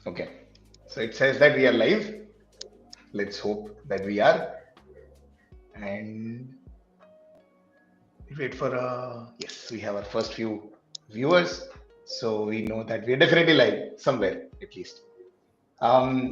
Okay. So it says that we are live. Let's hope that we are. And we wait for yes, we have our first few viewers. So we know that we're definitely live somewhere at least.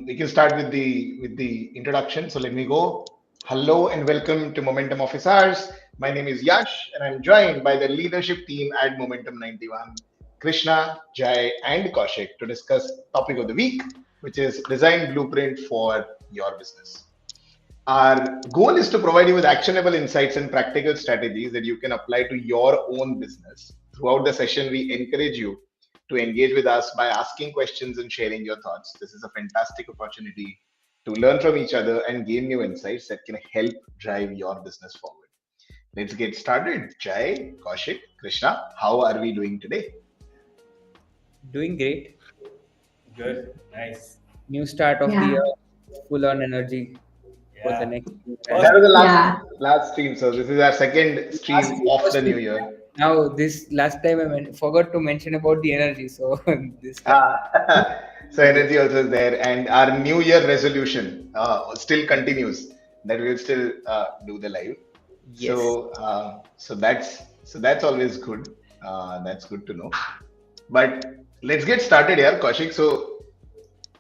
We can start with the introduction. So let me go. Hello and welcome to Momentum Office Hours. My name is Yash, and I'm joined by the leadership team at Momentum91, Krishna, Jai, and Kaushik to discuss topic of the week, which is design blueprint for your business. Our goal is to provide you with actionable insights and practical strategies that you can apply to your own business. Throughout the session, we encourage you to engage with us by asking questions and sharing your thoughts. This is a fantastic opportunity to learn from each other and gain new insights that can help drive your business forward. Let's get started. Jai, Kaushik, Krishna, how are we doing today? Doing great. Good, nice. New start of the Yeah, year, full on energy for the Yeah. next year. First, That was the yeah, last stream. So this is our second Last stream year of was the to new year. now this last time forgot to mention about the energy. So this time, So energy also is there, and our New Year resolution still continues that we will still do the live. yes. So that's always good. That's good to know. But let's get started here, Kaushik. So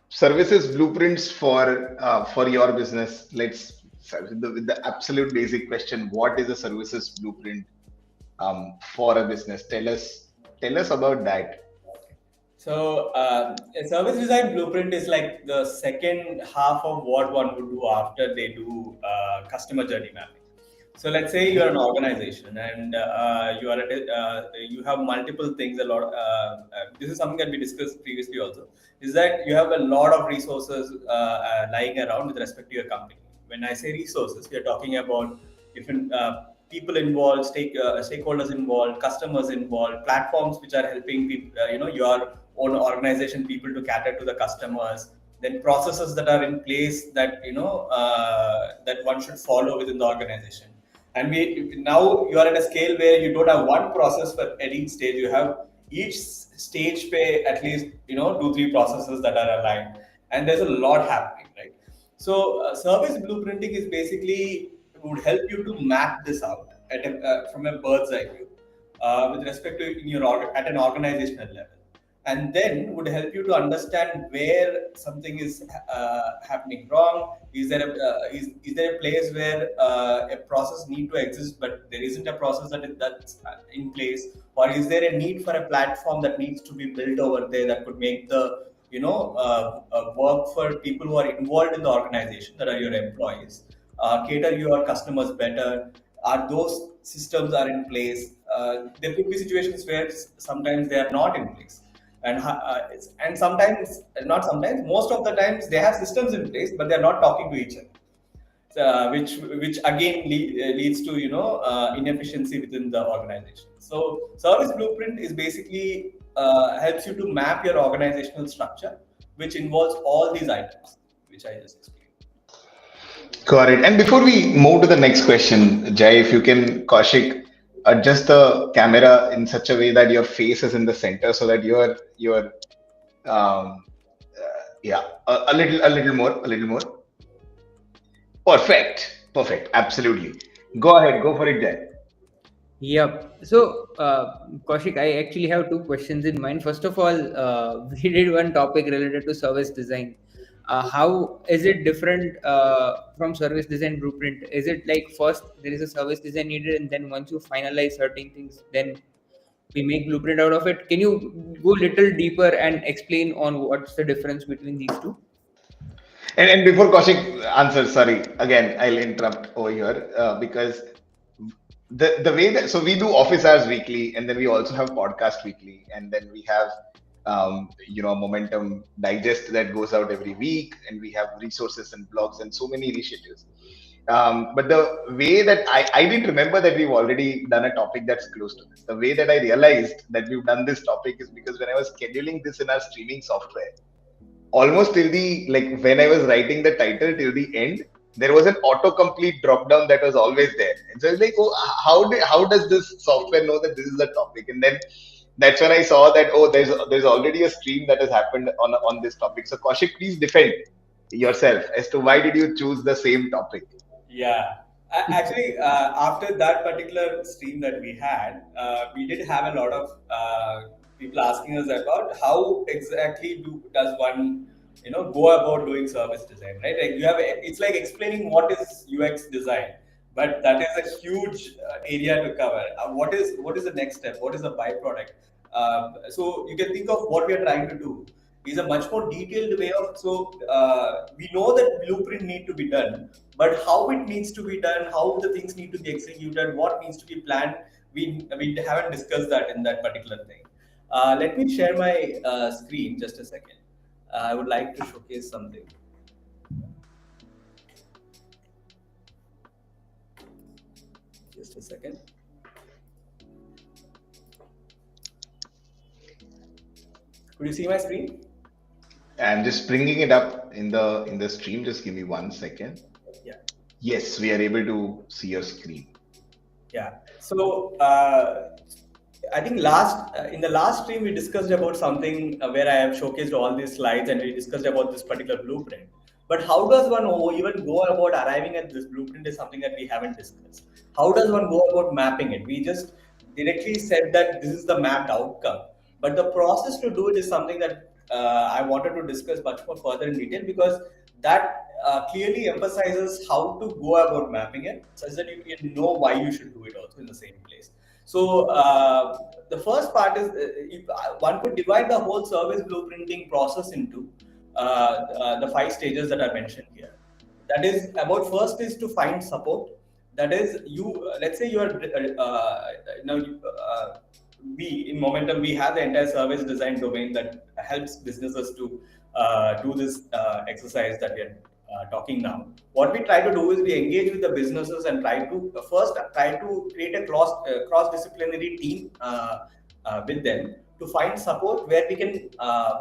services blueprints for your business. Let's start with the absolute basic question: what is a services blueprint for a business? Tell us about that. a service design blueprint is like the second half of what one would do after they do customer journey mapping. So let's say you're an organization and you have multiple things. This is something that we discussed previously also. Is that you have a lot of resources lying around with respect to your company. When I say resources, we are talking about different people involved, stakeholders involved, customers involved, platforms which are helping people, your own organization people to cater to the customers. Then processes that are in place that that one should follow within the organization. And we now you are at a scale where you don't have one process for at each stage. You have each stage pay at least 2-3 processes that are aligned, and there's a lot happening, right? So service blueprinting is basically would help you to map this out from a bird's eye view with respect to at an organizational level, and then would help you to understand where something is happening wrong. Is there a place where a process need to exist but there isn't a process that's in place, or is there a need for a platform that needs to be built over there that could make the work for people who are involved in the organization, that are your employees, cater your customers better? Are those systems are in place? There could be situations where sometimes they are not in place, and sometimes, not sometimes, most of the times they have systems in place but they're not talking to each other, which again leads to inefficiency within the organization. So service blueprint is basically helps you to map your organizational structure, which involves all these items which I just explained. Got it. And before we move to the next question, Jai, if you can, Kaushik, adjust the camera in such a way that your face is in the center, so that you're yeah, a little more. Perfect. Absolutely. Go ahead. Go for it, Jai. Yep. So, Kaushik, I actually have two questions in mind. First of all, we did one topic related to service design. How is it different from service design blueprint? Is it like first there is a service design needed, and then once you finalize certain things, then we make blueprint out of it? Can you go a little deeper and explain on what's the difference between these two? And before Kaushik answers, sorry, again, I'll interrupt over here because the way that, so we do office hours weekly, and then we also have podcast weekly, and then we have Momentum Digest that goes out every week, and we have resources and blogs and so many initiatives. But the way that I didn't remember that we've already done a topic that's close to this. The way that I realized that we've done this topic is because when I was scheduling this in our streaming software, almost till the, like, when I was writing the title till the end, there was an autocomplete drop down that was always there. And so I was like, oh, how does this software know that this is the topic? And then That's when I saw that, oh, there's already a stream that has happened on this topic. So Kaushik, please defend yourself as to why did you choose the same topic. Yeah. Actually, after that particular stream that we had, we did have a lot of people asking us about how exactly does one, go about doing service design, right? Like it's like explaining what is UX design, but that is a huge area to cover. What is the next step? What is the byproduct? So you can think of what we are trying to do is a much more detailed way of. So we know that blueprint need to be done, but how it needs to be done, how the things need to be executed, what needs to be planned, we haven't discussed that in that particular thing. Let me share my screen just a second. I would like to showcase something. Just a second. Could you see my screen? I'm just bringing it up in the stream. Just give me 1 second. Yeah. Yes, we are able to see your screen. Yeah. So I think in the last stream we discussed about something where I have showcased all these slides and we discussed about this particular blueprint. But how does one even go about arriving at this blueprint is something that we haven't discussed. How does one go about mapping it? We just directly said that this is the mapped outcome. But the process to do it is something that I wanted to discuss much more further in detail, because that clearly emphasizes how to go about mapping it such that you can know why you should do it also in the same place. So the first part is one could divide the whole service blueprinting process into the 5 stages that are mentioned here. That is about first is to find support. That is let's say you are we in Momentum, we have the entire service design domain that helps businesses to do this exercise that we are talking now. What we try to do is we engage with the businesses and try to create a cross-disciplinary team with them to find support where we can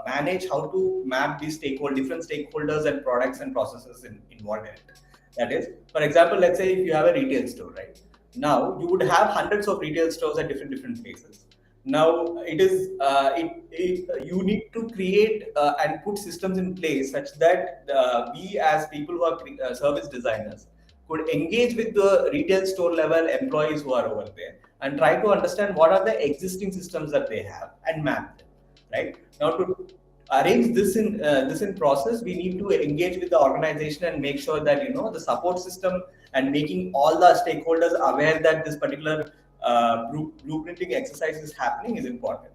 manage how to map these different stakeholders and products and processes involved in it. That is, for example, let's say if you have a retail store, right? Now you would have hundreds of retail stores at different places. Now it is you need to create and put systems in place such that we as people who are service designers could engage with the retail store level employees who are over there and try to understand what are the existing systems that they have and map them. Right now, to arrange this in process, we need to engage with the organization and make sure that the support system and making all the stakeholders aware that this particular blueprinting exercise is happening is important.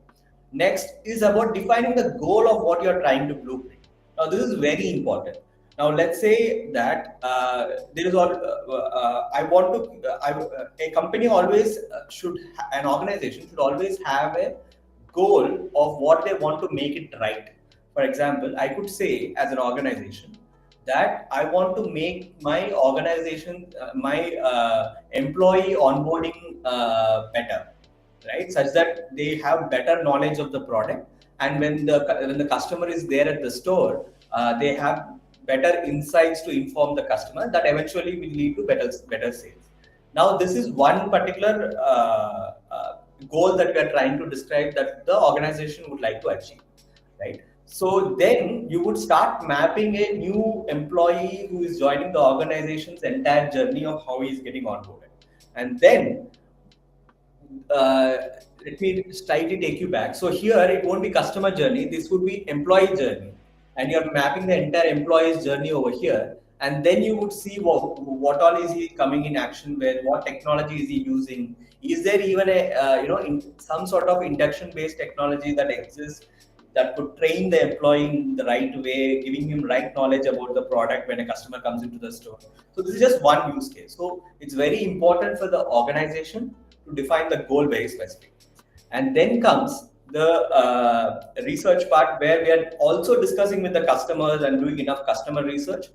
Next is about defining the goal of what you're trying to blueprint. Now this is very important. Now let's say that there is all I want to a company always an organization should always have a goal of what they want to make it right. For example, I could say as an organization that I want to make my organization, my employee onboarding better, right? Such that they have better knowledge of the product, and when the customer is there at the store, they have better insights to inform the customer that eventually will lead to better sales. Now, this is one particular goal that we are trying to describe that the organization would like to achieve, right? So then you would start mapping a new employee who is joining the organization's entire journey of how he is getting onboarded. And then let me slightly take you back. So here it won't be customer journey, this would be employee journey. And you're mapping the entire employee's journey over here. And then you would see what all is he coming in action with, what technology is he using. Is there even a some sort of induction-based technology that exists that could train the employee in the right way, giving him right knowledge about the product when a customer comes into the store. So this is just one use case. So it's very important for the organization to define the goal very specifically. And then comes the research part where we are also discussing with the customers and doing enough customer research,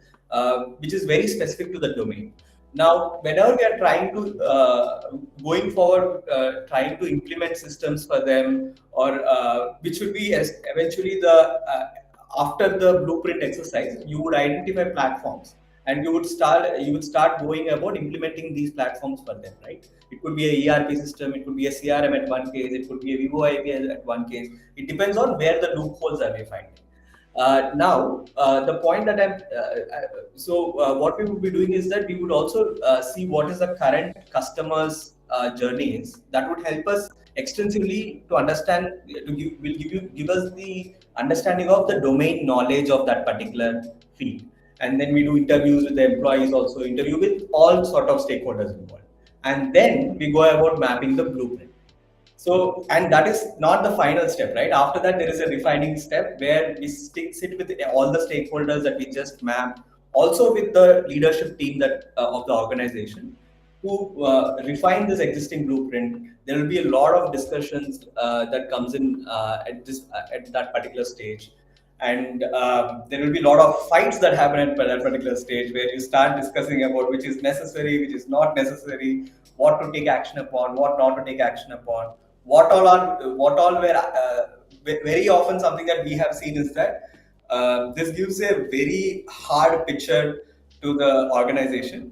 which is very specific to the domain. Now, whenever we are trying to, going forward, trying to implement systems for them, or which would be eventually after the blueprint exercise, you would identify platforms and you would start going about implementing these platforms for them, right? It could be a ERP system, it could be a CRM at one case, it could be a VoIP at one case. It depends on where the loopholes are we finding. The point that what we would be doing is that we would also see what is the current customers' journeys that would help us extensively to understand, give us the understanding of the domain knowledge of that particular field. And then we do interviews with the employees, also interview with all sort of stakeholders involved, and then we go about mapping the blueprint. So, and that is not the final step, right? After that, there is a refining step where we sit with all the stakeholders that we just mapped, also with the leadership team of the organization, to refine this existing blueprint. There will be a lot of discussions that comes in at that particular stage, and there will be a lot of fights that happen at that particular stage, where you start discussing about which is necessary, which is not necessary, what to take action upon, what not to take action upon, what all were very often something that we have seen is that this gives a very hard picture to the organization,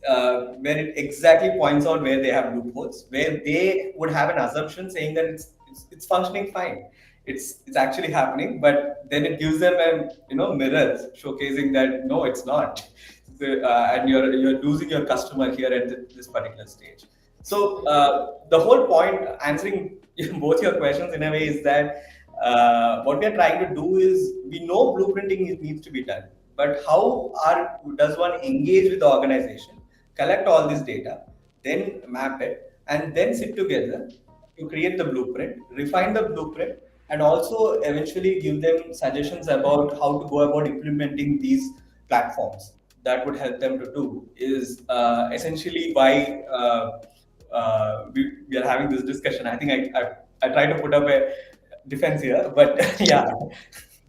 where it exactly points out where they have loopholes, where they would have an assumption saying that it's functioning fine, it's actually happening, but then it gives them mirrors showcasing that no, it's not. And you're losing your customer here at this particular stage. So the whole point, answering both your questions in a way, is that what we are trying to do is, we know blueprinting needs to be done, but how does one engage with the organization, collect all this data, then map it, and then sit together to create the blueprint, refine the blueprint, and also eventually give them suggestions about how to go about implementing these platforms that would help them to do, is essentially why we are having this discussion. I think I try to put up a defense here, but yeah.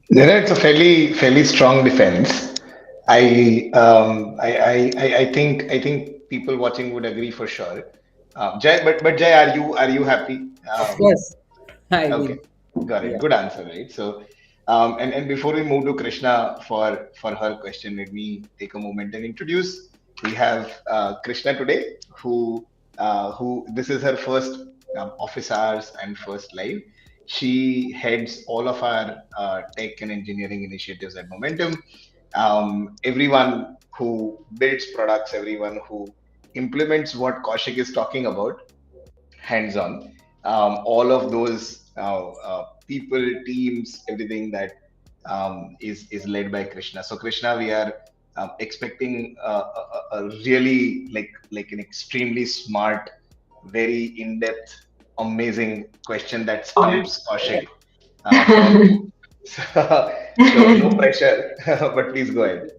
It's a fairly strong defense. I think people watching would agree for sure. Jay, but Jay, are you happy? Of course. I Okay, mean, got it. yeah. Good answer, right? So, and before we move to Krishna for her question, let me take a moment and introduce. We have Krishna today, who this is her first office hours and first live. She heads all of our tech and engineering initiatives at Momentum. Everyone who builds products, everyone who implements what Kaushik is talking about, hands on. All of those people, teams, everything that is led by Krishna. So Krishna, we are expecting a really like an extremely smart, very in-depth, amazing question that stumps Kaushik from you. So no pressure, but please go ahead.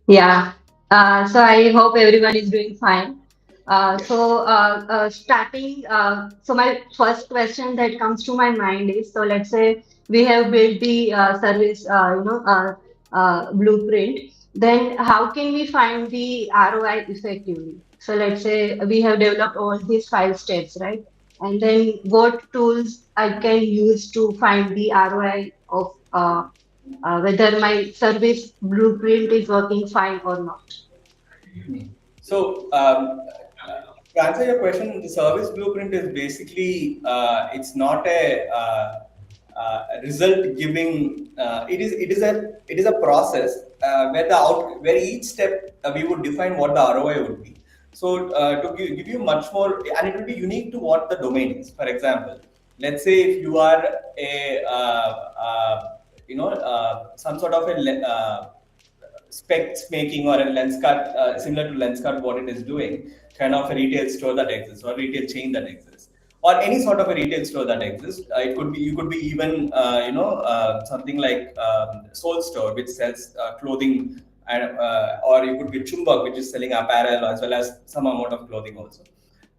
Yeah. So I hope everyone is doing fine. Yes. Starting, so my first question that comes to my mind is, so let's say we have built the service, blueprint. Then how can we find the ROI effectively? So let's say we have developed all these 5 steps, right? And then what tools I can use to find the ROI of whether my service blueprint is working fine or not. So, to answer your question, the service blueprint is basically, it's not a result giving. It is a process where each step we would define what the ROI would be. So to give you much more, and it will be unique to what the domain is. For example, let's say if you are some sort of specs making, or a lens cut, similar to lens cut, what it is doing, kind of a retail store that exists, or retail chain that exists, or any sort of a retail store that exists. It could be, you could be even something like Soul Store, which sells clothing, and or you could be Chumbak, which is selling apparel as well as some amount of clothing also.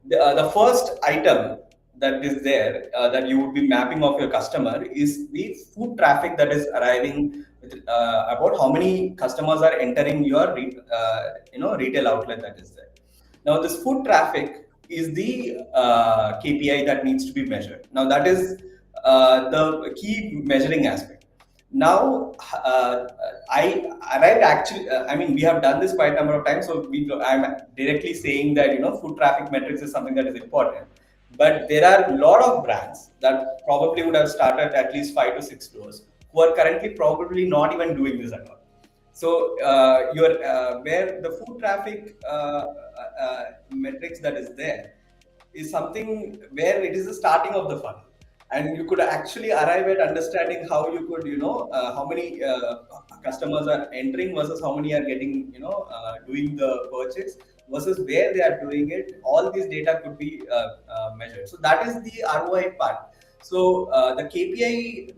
The first item that is there, that you would be mapping of your customer, is the foot traffic that is arriving about how many customers are entering your retail outlet that is there. Now this foot traffic is the KPI that needs to be measured. Now that is the key measuring aspect. Now, I arrived actually. I mean, we have done this quite a number of times. So I'm directly saying that foot traffic metrics is something that is important. But there are a lot of brands that probably would have started at least 5 to 6 stores who are currently probably not even doing this at all. So where the foot traffic metrics that is there is something where it is the starting of the funnel, and you could actually arrive at understanding how you could how many customers are entering versus how many are getting doing the purchase versus where they are doing it. All these data could be measured, so that is the ROI part. So the KPI,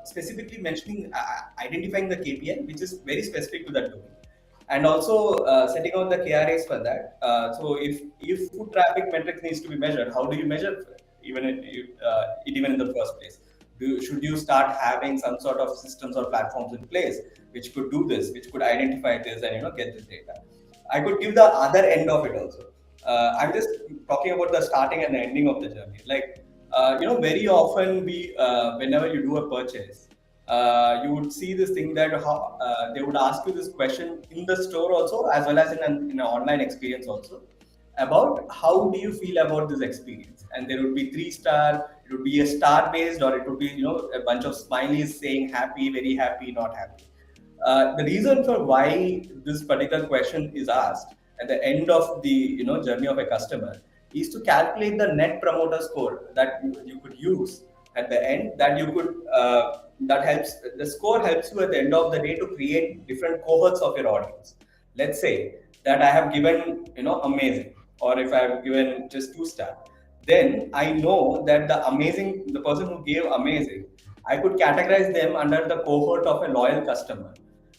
specifically mentioning identifying the KPI which is very specific to that domain, and also setting out the KRAs for that. So if foot traffic metrics needs to be measured, how do you measure it even in the first place? Should you start having some sort of systems or platforms in place which could do this, which could identify this and get this data? I could give the other end of it also. I'm just talking about the starting and the ending of the journey. Like very often whenever you do a purchase, you would see this thing that how they would ask you this question in the store also, as well as in an online experience also, about how do you feel about this experience. And there would be 3-star, it would be a star based, or it would be a bunch of smileys saying happy, very happy, not happy. The reason for why this particular question is asked at the end of the journey of a customer is to calculate the net promoter score that you could use at the end, that you could that helps, the score helps you at the end of the day to create different cohorts of your audience. Let's say that I have given amazing, or if I have given just 2-star, then I know that the person who gave amazing, I could categorize them under the cohort of a loyal customer,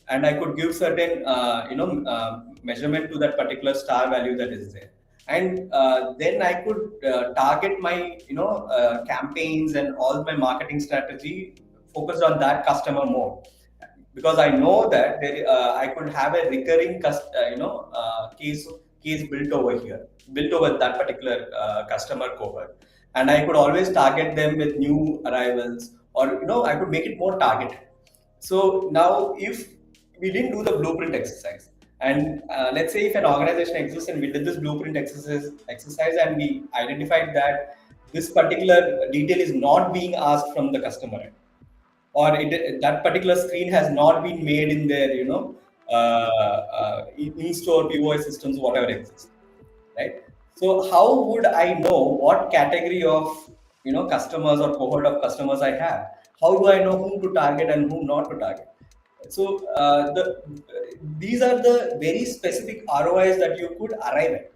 and I could give certain measurement to that particular star value that is there. And then I could target my campaigns and all my marketing strategy focused on that customer more, because I know that I could have a recurring case built over here, built over that particular customer cohort, and I could always target them with new arrivals, or I could make it more targeted. So now, if we didn't do the blueprint exercise, and let's say if an organization exists and we did this blueprint exercise and we identified that this particular detail is not being asked from the customer end, or that particular screen has not been made in their in-store POS systems, whatever exists, right? So how would I know what category of customers or cohort of customers I have? How do I know whom to target and whom not to target? So these are the very specific ROIs that you could arrive at,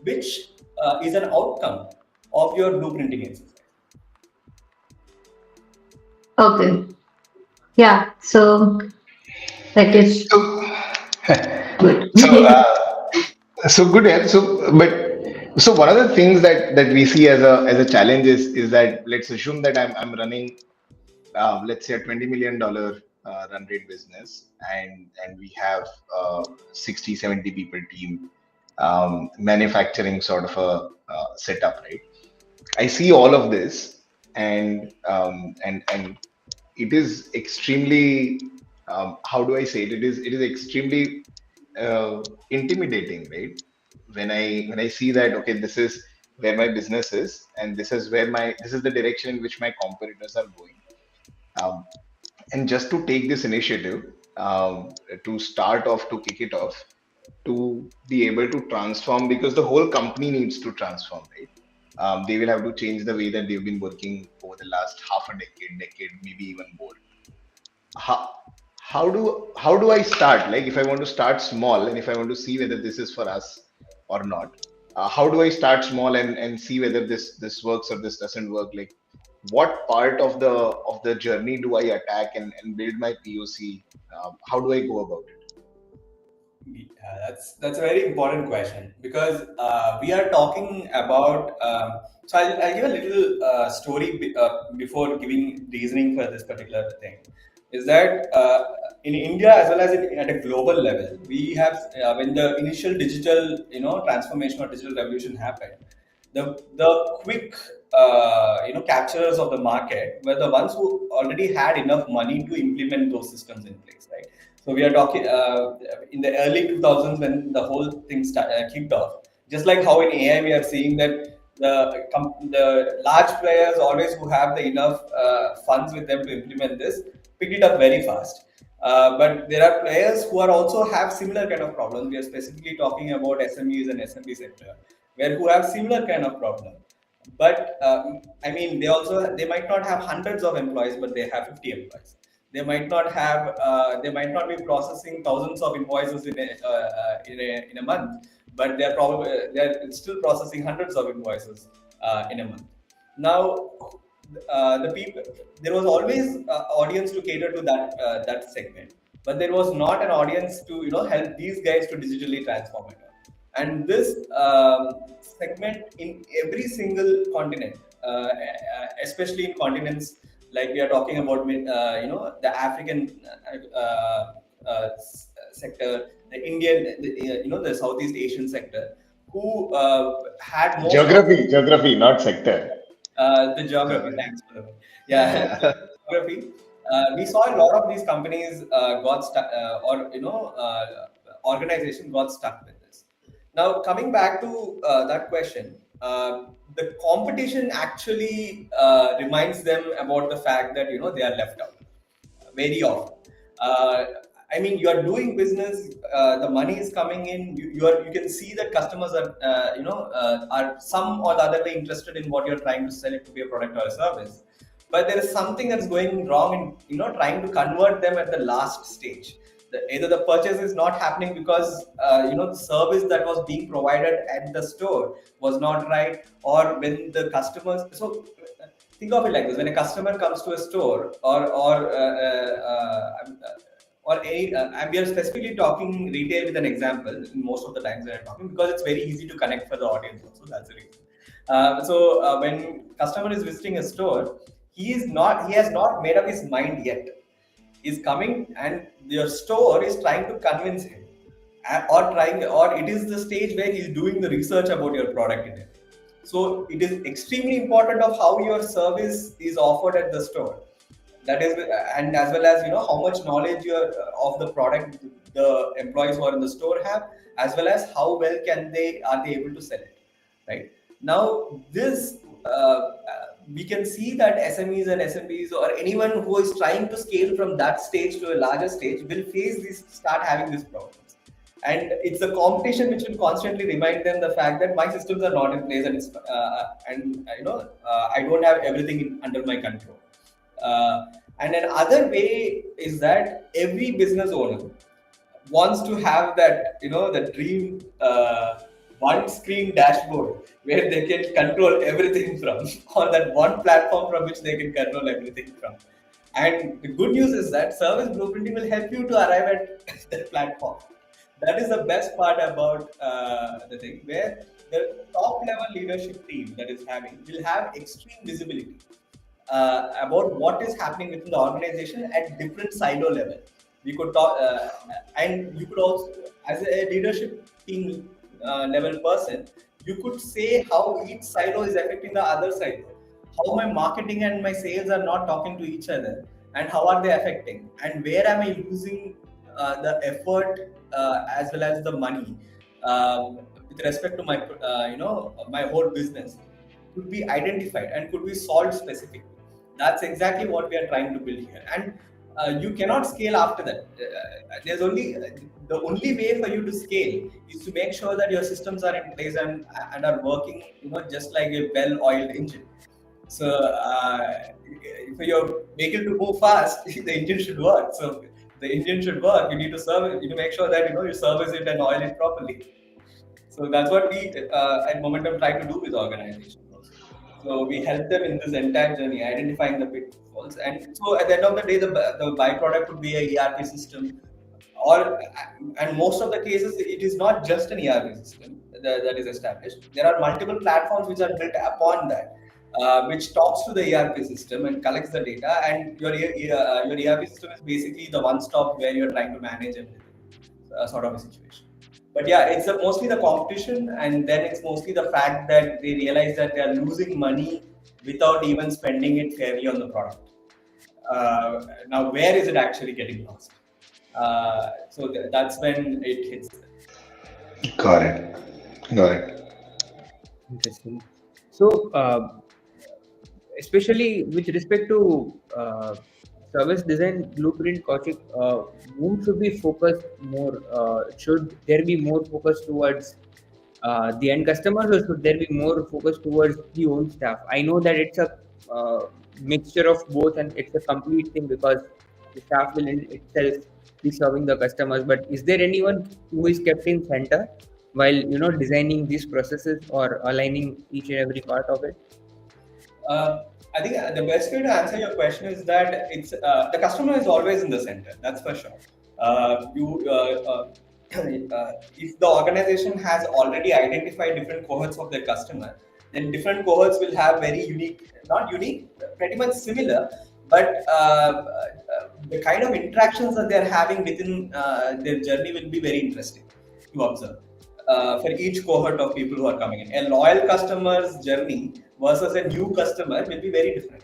which is an outcome of your blueprinting exercise. Okay. Yeah. So that is So, good. so good. Yeah. So one of the things that we see as a challenge is that, let's assume that I'm running let's say a $20 million run rate business, and we have 60-70 people team, manufacturing sort of a setup, right? I see all of this, and it is extremely, how do I say it? It is extremely intimidating, right? When I see that, okay, this is where my business is, and this is the direction in which my competitors are going. Um, and just to take this initiative, to start off, to kick it off, to be able to transform, because the whole company needs to transform, right? They will have to change the way that they've been working over the last half a decade, maybe even more. How, how do I start? Like, if I want to start small, and if I want to see whether this is for us or not, how do I start small and see whether this works or this doesn't work? Like, what part of the journey do I attack and build my POC? How do I go about it? Yeah, that's a very important question, because we are talking about. So I'll give a little story before giving reasoning for this particular thing. Is that in India, as well as at a global level, we have when the initial digital transformation or digital revolution happened, the quick capturers of the market were the ones who already had enough money to implement those systems in place, right? So we are talking in the early 2000s when the whole thing kicked off. Just like how in AI we are seeing that the large players always who have the enough funds with them to implement this picked it up very fast. But there are players who are also have similar kind of problems. We are specifically talking about SMEs and SMB sector, where who have similar kind of problem. But I mean, they might not have hundreds of employees, but they have 50 employees. They might not be processing thousands of invoices in a month, but they're still processing hundreds of invoices in a month. Now, the people there was always audience to cater to that segment, but there was not an audience to help these guys to digitally transform it. And this segment in every single continent, especially in continents like we are talking about, the African sector, the Indian, the Southeast Asian sector, who had most Geography, not sector. the geography. Uh, Thanks for the yeah, yeah. geography. We saw a lot of these companies got stuck, organization got stuck with this. Now, coming back to that question, the competition actually reminds them about the fact that they are left out very often. Uh, I mean, you are doing business. The money is coming in. You can see that customers are some or the other way interested in what you're trying to sell it to be a product or a service. But there is something that's going wrong in trying to convert them at the last stage. Either the purchase is not happening because the service that was being provided at the store was not right, or when the customers think of it like this: when a customer comes to a store, or any, and we are specifically talking retail with an example most of the times that I'm talking, because it's very easy to connect for the audience also. That's the reason. When customer is visiting a store, he has not made up his mind yet. He's coming, and your store is trying to convince him, or it is the stage where he's doing the research about your product in it. So it is extremely important of how your service is offered at the store. That is, and as well as how much knowledge of the product the employees who are in the store have, as well as how well are they able to sell it. Right now, this we can see that SMEs and SMBs or anyone who is trying to scale from that stage to a larger stage will start having these problems. And it's the competition which will constantly remind them the fact that my systems are not in place, and I don't have everything under my control. And another way is that every business owner wants to have that the dream one screen dashboard where they can control everything from, or that one platform from which they can control everything from. And the good news is that service blueprinting will help you to arrive at that platform. That is the best part about the thing, where the top level leadership team that is having will have extreme visibility about what is happening within the organization at different silo level. We could talk, and you could also, as a leadership team level person, you could say how each silo is affecting the other silo, how my marketing and my sales are not talking to each other, and how are they affecting, and where am I losing the effort as well as the money with respect to my my whole business, could be identified and could be solved specifically. That's exactly what we are trying to build here. And you cannot scale after that. There's only the only way for you to scale is to make sure that your systems are in place and are working, just like a well-oiled engine. So for your vehicle to move fast, the engine should work. So the engine should work. You need to service. You need to make sure that you service it and oil it properly. So that's what we at Momentum try to do with organizations. So we help them in this entire journey, identifying the pitfalls. And so at the end of the day, the byproduct would be a ERP system, and most of the cases, it is not just an ERP system that is established. There are multiple platforms which are built upon that, which talks to the ERP system and collects the data. And your ERP system is basically the one stop where you're trying to manage everything, sort of a situation. But yeah, it's mostly the competition, and then it's mostly the fact that they realize that they are losing money without even spending it fairly on the product. Now, where is it actually getting lost? So that's when it hits. Got it. Got it. Interesting. So, especially with respect to service design blueprint, Kaushik, whom should we focus more? Should there be more focus towards the end customers, or should there be more focus towards the own staff? I know that it's a mixture of both, and it's a complete thing because the staff will in itself be serving the customers. But is there anyone who is kept in center while designing these processes or aligning each and every part of it? I think the best way to answer your question is that it's the customer is always in the center. That's for sure. If the organization has already identified different cohorts of their customer, then different cohorts will have very unique, not unique, pretty much similar, but the kind of interactions that they're having within their journey will be very interesting to observe. For each cohort of people who are coming in, a loyal customer's journey versus a new customer will be very different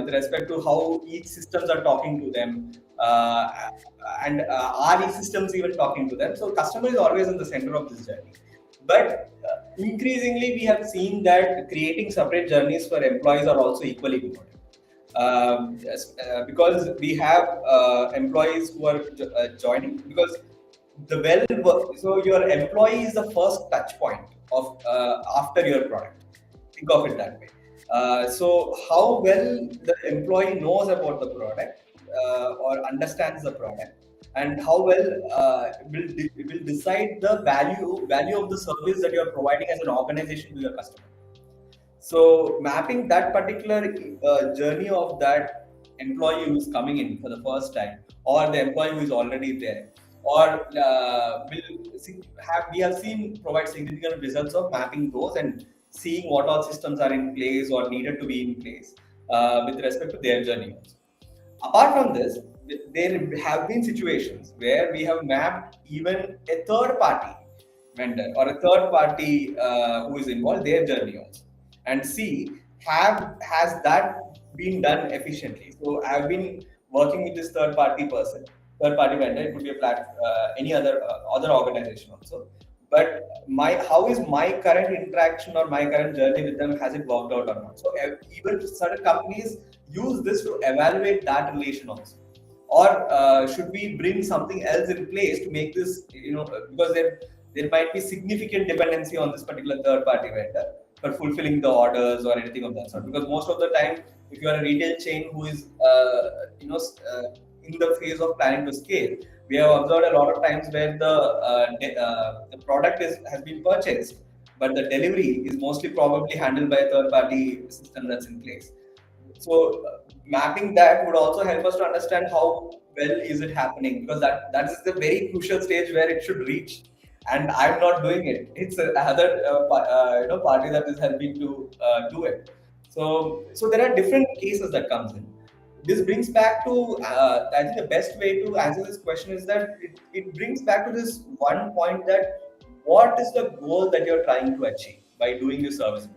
with respect to how each systems are talking to them, and are these systems even talking to them. So customer is always in the center of this journey. But increasingly, we have seen that creating separate journeys for employees are also equally important. Because we have employees who are joining, because so your employee is the first touch point of after your product. Think of it that way. So how well the employee knows about the product or understands the product, and how well will decide the value of the service that you are providing as an organization to your customer. So mapping that particular journey of that employee who is coming in for the first time, or the employee who is already there, or we have seen provide significant results of mapping those and seeing what all systems are in place or needed to be in place with respect to their journey. Apart from this, there have been situations where we have mapped even a third party vendor or a third party who is involved, their journey also, and see has that been done efficiently. So I've been working with this third party vendor. It could be any other organization also. But how is my current interaction or my current journey with them, has it worked out or not? So even certain companies use this to evaluate that relation also. Or should we bring something else in place to make this, because there might be significant dependency on this particular third party vendor for fulfilling the orders or anything of that sort. Because most of the time, if you are a retail chain who is in the phase of planning to scale, we have observed a lot of times where the product has been purchased, but the delivery is mostly probably handled by a third party system that's in place. So mapping that would also help us to understand how well is it happening, because that is the very crucial stage where it should reach, and I'm not doing it. It's another party that is helping to do it. So there are different cases that comes in. This brings back to I think the best way to answer this question is that it brings back to this one point, that what is the goal that you're trying to achieve by doing your service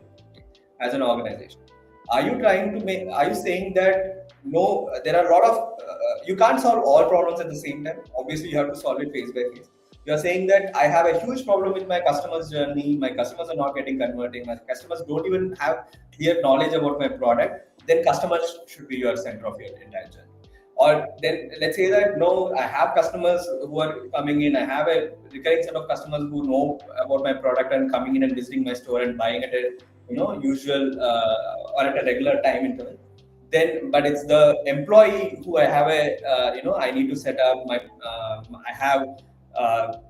as an organization? Are you saying that no, there are a lot of you can't solve all problems at the same time? Obviously you have to solve it phase by phase. You're saying that I have a huge problem with my customers journey, my customers are not getting converting, my customers don't even have clear knowledge about my product, then customers should be your center of your entire journey. Or then let's say that no, I have customers who are coming in, I have a recurring set of customers who know about my product and coming in and visiting my store and buying at a usual or at a regular time interval. Then, but it's the employee who I have I need to set up my I have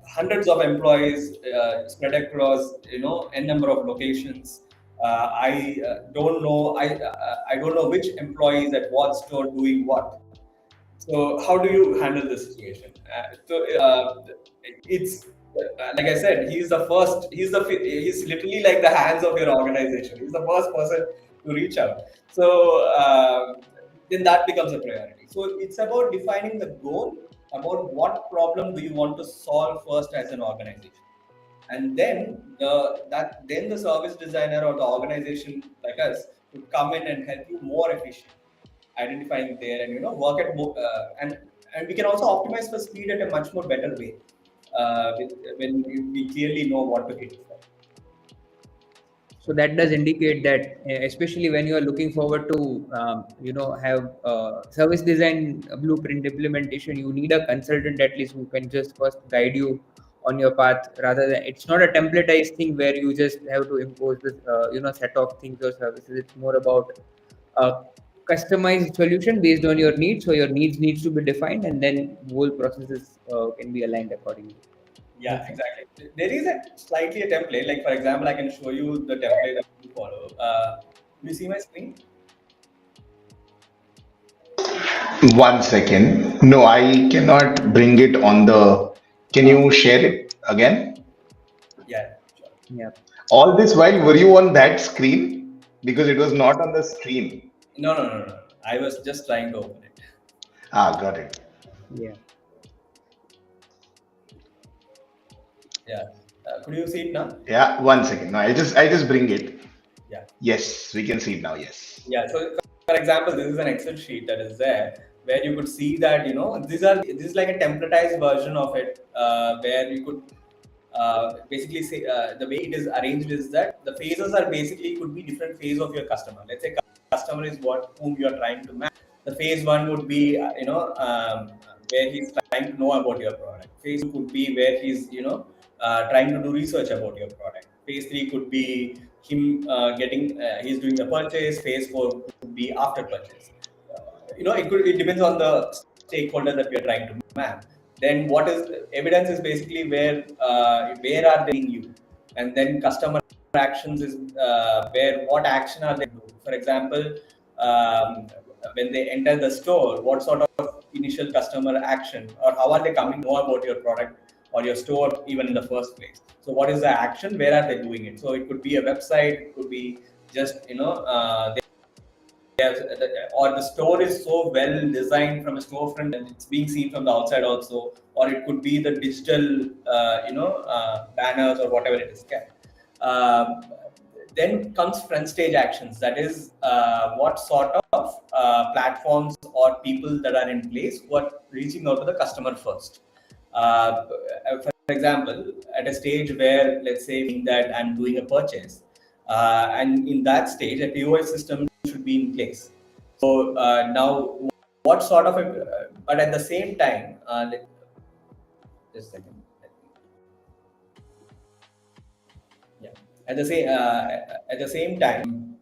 hundreds of employees spread across n number of locations. I don't know. I don't know which employee is at what store doing what. So how do you handle this situation? It's like I said, he's the first. He's literally like the hands of your organization. He's the first person to reach out. So then that becomes a priority. So it's about defining the goal, about what problem do you want to solve first as an organization, and then the service designer or the organization like us would come in and help you more efficient, identifying there and work at more and we can also optimize for speed at a much more better way when we clearly know what to hit for. So that does indicate that, especially when you are looking forward to, have service design blueprint implementation, you need a consultant at least who can just first guide you on your path, rather than it's not a templatized thing where you just have to impose this, set of things or services. It's more about a customized solution based on your needs. So your needs to be defined, and then whole processes can be aligned accordingly. Yeah, exactly. There is a slightly a template. Like for example, I can show you the template that you follow. Do you see my screen? 1 second. No, I cannot bring it on the. Can you share it again? Yeah, sure. Yeah. All this while, were you on that screen? Because it was not on the stream. No. I was just trying to open it. Got it. Yeah. Yeah. Could you see it now? Yeah, 1 second. No, I just bring it. Yeah. Yes, we can see it now. Yes. Yeah. So, for example, this is an Excel sheet that is there where you could see that this is like a templatized version of it where you could basically say the way it is arranged is that the phases are basically could be different phase of your customer. Let's say customer is whom you are trying to manage. The phase one would be where he's trying to know about your product. Phase two could be where he's trying to do research about your product. Phase three could be him he's doing the purchase. Phase four could be after purchase. It depends on the stakeholder that we are trying to map. Then what is evidence is basically where are they being you, and then customer actions is where what action are they doing. For example, when they enter the store, what sort of initial customer action or how are they coming to know about your product or your store even in the first place. So what is the action? Where are they doing it? So it could be a website, it could be just or the store is so well designed from a storefront and it's being seen from the outside also, or it could be the digital banners or whatever it is. Then comes front stage actions, that is what sort of platforms or people that are in place who are reaching out to the customer first. For example, at a stage where, let's say that I'm doing a purchase, and in that stage a POS system should be in place. So now what sort of but at the same time, just a second. Yeah. At the same time,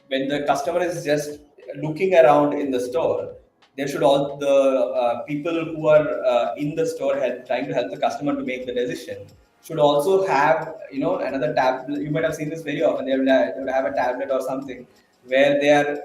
when the customer is just looking around in the store, there should all the people who are in the store trying to help the customer to make the decision should also have another tablet. You might have seen this very often. They would have a tablet or something where they are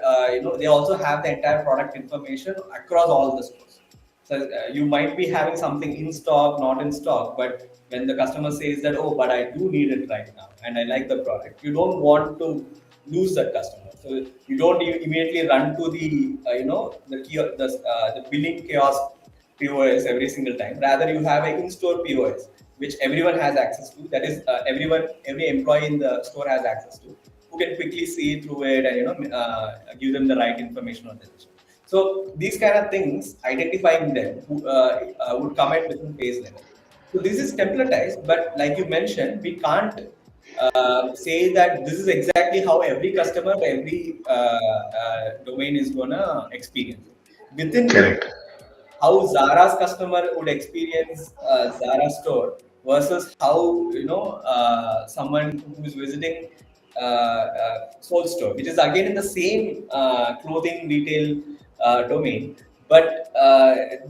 they also have the entire product information across all the stores. So you might be having something in stock, not in stock, but when the customer says that, oh, but I do need it right now and I like the product, you don't want to lose that customer. So you don't immediately run to the the billing kiosk POS every single time. Rather, you have an in-store POS which everyone has access to. That is, every employee in the store has access to, who can quickly see through it and give them the right information on this. So these kind of things, identifying them would come at different phase level. So this is templatized, but like you mentioned, we can't say that this is exactly how every customer, every domain is gonna experience it. Within Correct. how Zara's customer would experience Zara store versus how someone who is visiting Soul Store, which is again in the same clothing retail domain, but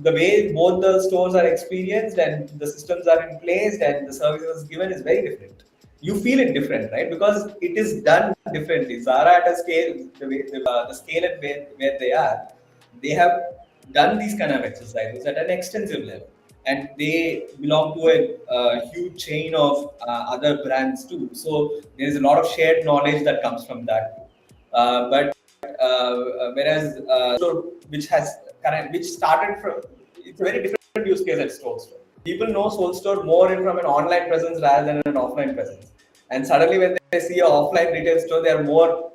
the way both the stores are experienced and the systems are in place and the services given is very different. You feel it different, right? Because it is done differently. Zara at a scale, the scale at where they have done these kind of exercises at an extensive level, and they belong to a huge chain of other brands too. So there's a lot of shared knowledge that comes from that too. But whereas so which started from, it's a very different use case at Soul Store. People know Soul Store more from an online presence rather than an offline presence, and suddenly when they see an offline retail store, they are more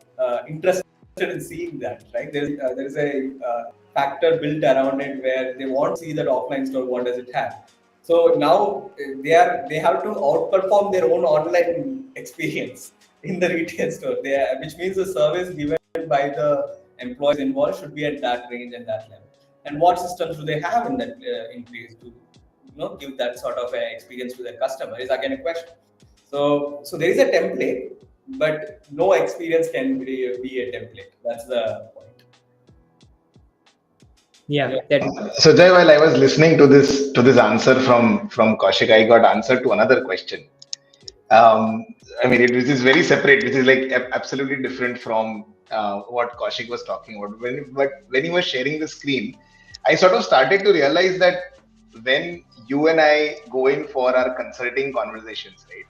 interested in seeing that, right? There is a factor built around it where they want to see that offline store. What does it have? So now they have to outperform their own online experience in the retail store. Which means the service given by the employees involved should be at that range and that level. And what systems do they have in that in place to give that sort of experience to their customer is again a question. So there is a template, but no experience can be a template. That's the point. Yeah, So Jay, while I was listening to this answer from Kaushik, I got answer to another question. I mean, which is very separate, which is like absolutely different from what Kaushik was talking about. But when he was sharing the screen, I sort of started to realize that when you and I go in for our consulting conversations, right?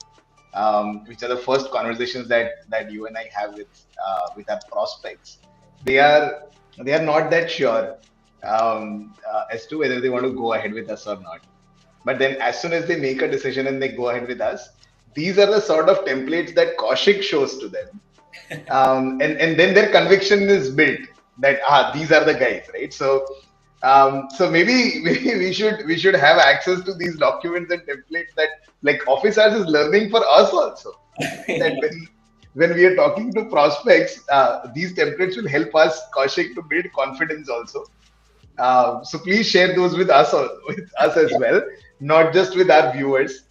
Which are the first conversations that you and I have with our prospects. They are not that sure as to whether they want to go ahead with us or not. But then as soon as they make a decision and they go ahead with us, these are the sort of templates that Kaushik shows to them. And then their conviction is built that these are the guys, right? So maybe we should have access to these documents and templates that like Office Hours is learning for us also. That when we are talking to prospects, these templates will help us, Kaushik, to build confidence also. So please share those with us as well, not just with our viewers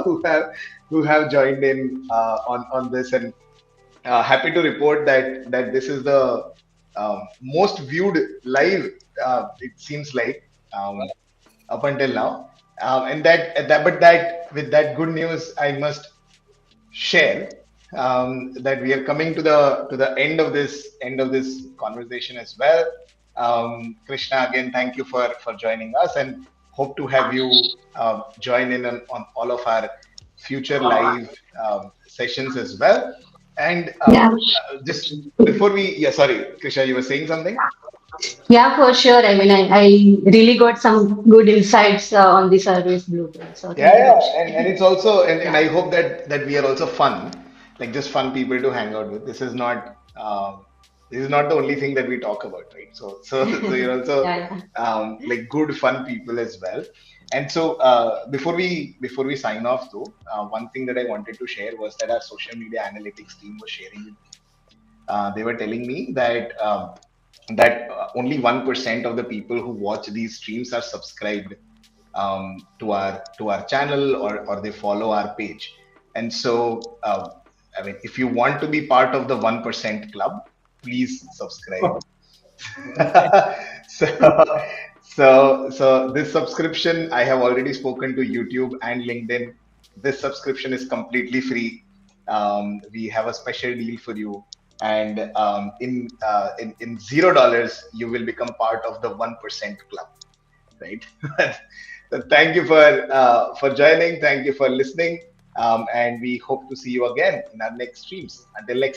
who have joined in on this. And happy to report that this is the most viewed live. It seems like up until now, but with that good news, I must share that we are coming to the end of this conversation as well. Krishna, again, thank you for joining us, and hope to have you join in on all of our future live sessions as well. And Yeah. just before sorry, Krishna, you were saying something? Yeah, for sure. I mean, I really got some good insights on the service blueprint. So Yeah, thank you, yeah, Krish. and it's also and Yeah. I hope that we are also fun, like just fun people to hang out with. This is not the only thing that we talk about, right? So you're also Yeah, yeah. like good fun people as well. And so before we sign off though, one thing that I wanted to share was that our social media analytics team was sharing with me. They were telling me that only 1% of the people who watch these streams are subscribed to our channel, or they follow our page. And so I mean, if you want to be part of the 1% club, please subscribe. so so this subscription, I have already spoken to YouTube and LinkedIn. This subscription is completely free. We have a special deal for you, and in $0 you will become part of the 1% club, right? So thank you for joining. Thank you for listening. And we hope to see you again in our next streams. Until next